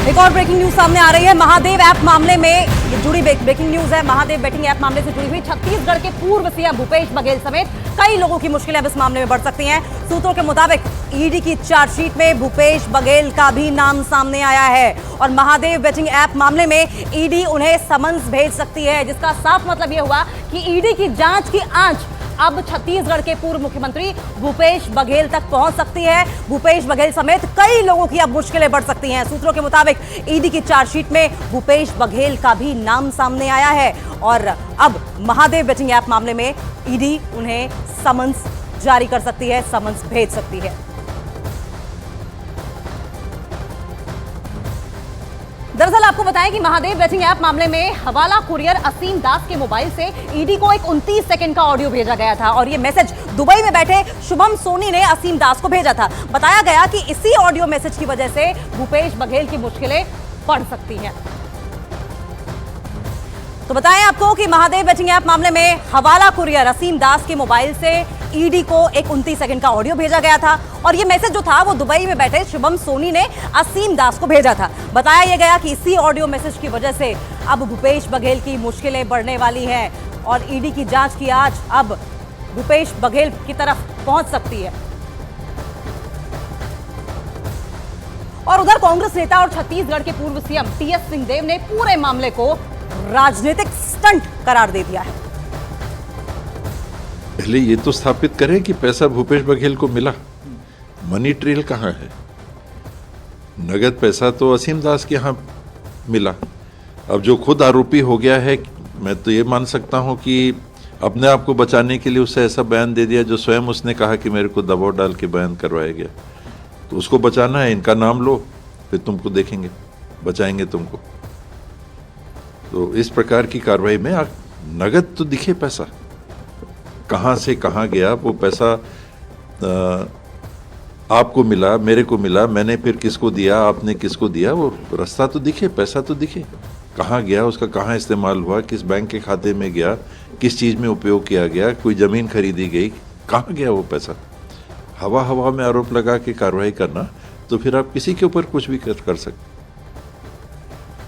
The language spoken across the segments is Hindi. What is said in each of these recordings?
एक और ब्रेकिंग न्यूज सामने आ रही है। महादेव ऐप मामले में जुड़ी ब्रेकिंग न्यूज है। महादेव बेटिंग ऐप मामले से जुड़ी हुई छत्तीसगढ़ के पूर्व सीएम भूपेश बघेल समेत कई लोगों की मुश्किलें अब इस मामले में बढ़ सकती हैं। सूत्रों के मुताबिक ईडी की चार्जशीट में भूपेश बघेल का भी नाम सामने आया है और महादेव बेटिंग ऐप मामले में ईडी उन्हें समन्स भेज सकती है, जिसका साफ मतलब यह हुआ कि ईडी की जांच की आंच अब छत्तीसगढ़ के पूर्व मुख्यमंत्री भूपेश बघेल तक पहुंच सकती है। भूपेश बघेल समेत कई लोगों की अब मुश्किलें बढ़ सकती हैं। सूत्रों के मुताबिक ईडी की चार्जशीट में भूपेश बघेल का भी नाम सामने आया है और अब महादेव बेटिंग ऐप मामले में ईडी उन्हें समन्स जारी कर सकती है, समन्स भेज सकती है। दरअसल आपको बताएं कि महादेव बेटिंग ऐप मामले में हवाला कुरियर असीम दास के मोबाइल से ईडी को एक 29 सेकंड का ऑडियो भेजा गया था और यह मैसेज दुबई में बैठे शुभम सोनी ने असीम दास को भेजा था। बताया गया कि इसी ऑडियो मैसेज की वजह से भूपेश बघेल की मुश्किलें बढ़ सकती हैं। तो बताएं आपको कि महादेव बेटिंग ऐप मामले में हवाला कुरियर असीम दास के मोबाइल से ईडी को एक 29 सेकंड का ऑडियो भेजा गया था और यह मैसेज जो था वो दुबई में बैठे शुभम सोनी ने असीम दास को भेजा था। बताया यह गया कि इसी ऑडियो मैसेज की वजह से अब भूपेश बघेल की मुश्किलें बढ़ने वाली हैं और ईडी की जांच की आंच अब भूपेश बघेल की तरफ पहुंच सकती है। और उधर कांग्रेस नेता और छत्तीसगढ़ के पूर्व सीएम टीएस सिंहदेव ने पूरे मामले को राजनीतिक स्टंट करार दे दिया है। पहले ये तो स्थापित करें कि पैसा भूपेश बघेल को मिला, मनी ट्रेल कहां है। नगद पैसा तो असीम दास के यहां मिला। अब जो खुद आरोपी हो गया है, मैं तो ये मान सकता हूं कि अपने आप को बचाने के लिए उसे ऐसा बयान दे दिया जो स्वयं उसने कहा कि मेरे को दबाव डाल के बयान करवाया गया। तो उसको बचाना है, इनका नाम लो, फिर तुमको देखेंगे, बचाएंगे तुमको। तो इस प्रकार की कार्रवाई में नगद तो दिखे पैसा, कहां से कहां गया वो पैसा, आपको मिला, मेरे को मिला, मैंने फिर किसको दिया, आपने किसको दिया, वो रास्ता तो दिखे, पैसा तो दिखे, कहां गया, उसका कहां इस्तेमाल हुआ, किस बैंक के खाते में गया, किस चीज में उपयोग किया गया, कोई जमीन खरीदी गई, कहां गया वो पैसा। हवा हवा में आरोप लगा के कार्रवाई करना, तो फिर आप किसी के ऊपर कुछ भी कर सकते।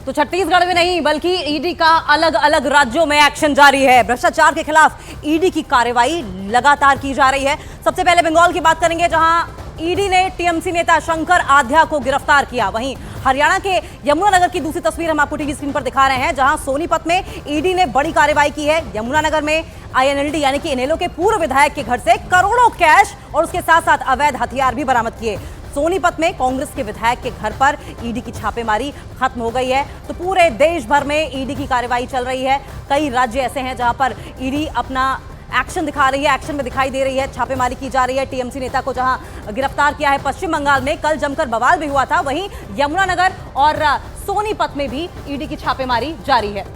तो छत्तीसगढ़ में नहीं बल्कि ईडी का अलग अलग राज्यों में एक्शन जारी है। भ्रष्टाचार के खिलाफ ईडी की कार्रवाई लगातार की जा रही है। सबसे पहले बंगाल की बात करेंगे, जहां ईडी ने टीएमसी नेता शंकर आध्या को गिरफ्तार किया। वहीं हरियाणा के यमुनानगर की दूसरी तस्वीर हम आपको टीवी स्क्रीन पर दिखा रहे हैं, जहां सोनीपत में ईडी ने बड़ी कार्रवाई की है। यमुनानगर में आईएनएलडी यानी कि इनेलो के पूर्व विधायक के घर से करोड़ों कैश और उसके साथ साथ अवैध हथियार भी बरामद किए। सोनीपत में कांग्रेस के विधायक के घर पर ईडी की छापेमारी खत्म हो गई है। तो पूरे देश भर में ईडी की कार्रवाई चल रही है। कई राज्य ऐसे हैं जहां पर ईडी अपना एक्शन दिखा रही है, एक्शन में दिखाई दे रही है, छापेमारी की जा रही है। टीएमसी नेता को जहां गिरफ्तार किया है पश्चिम बंगाल में, कल जमकर बवाल भी हुआ था। वहीं यमुनानगर और सोनीपत में भी ईडी की छापेमारी जारी है।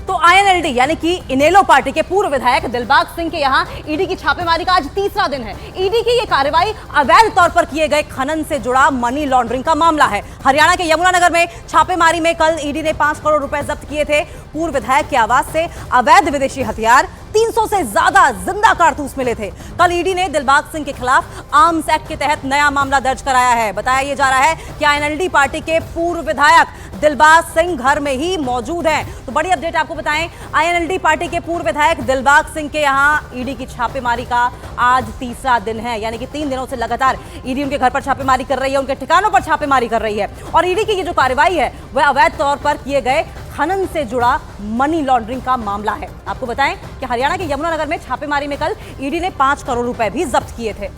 तो आईएनएलडी यानी कि इनेलो पार्टी के पूर्व विधायक दिलबाग सिंह के यहां ईडी की छापेमारी का आज तीसरा दिन है। ईडी की यह कार्रवाई अवैध तौर पर किए गए खनन से जुड़ा मनी लॉन्ड्रिंग का मामला है। हरियाणा के यमुनानगर में छापेमारी में कल ईडी ने 5 करोड़ रुपए जब्त किए थे। पूर्व विधायक के आवास से अवैध विदेशी हथियार, 300 से ज्यादा जिंदा कारतूस मिले थे। कल ईडी ने दिलबाग सिंह के खिलाफ आर्म्स एक्ट के तहत नया मामला दर्ज कराया है। बताया यह जा रहा है कि आईएनएलडी पार्टी के पूर्व विधायक दिलबाग सिंह घर में ही मौजूद हैं। तो बड़ी अपडेट आपको बताएं, आईएनएलडी पार्टी के पूर्व विधायक दिलबाग सिंह के यहां ईडी की छापेमारी का आज तीसरा दिन है, यानी कि 3 दिनों से लगातार ईडी उनके घर पर छापेमारी कर रही है, उनके ठिकानों पर छापेमारी कर रही है। और ईडी की ये जो कार्रवाई है वह अवैध तौर पर किए गए खनन से जुड़ा मनी लॉन्ड्रिंग का मामला है। आपको बताएं कि हरियाणा के यमुनानगर में छापेमारी में कल ईडी ने 5 करोड़ रुपए भी जब्त किए थे।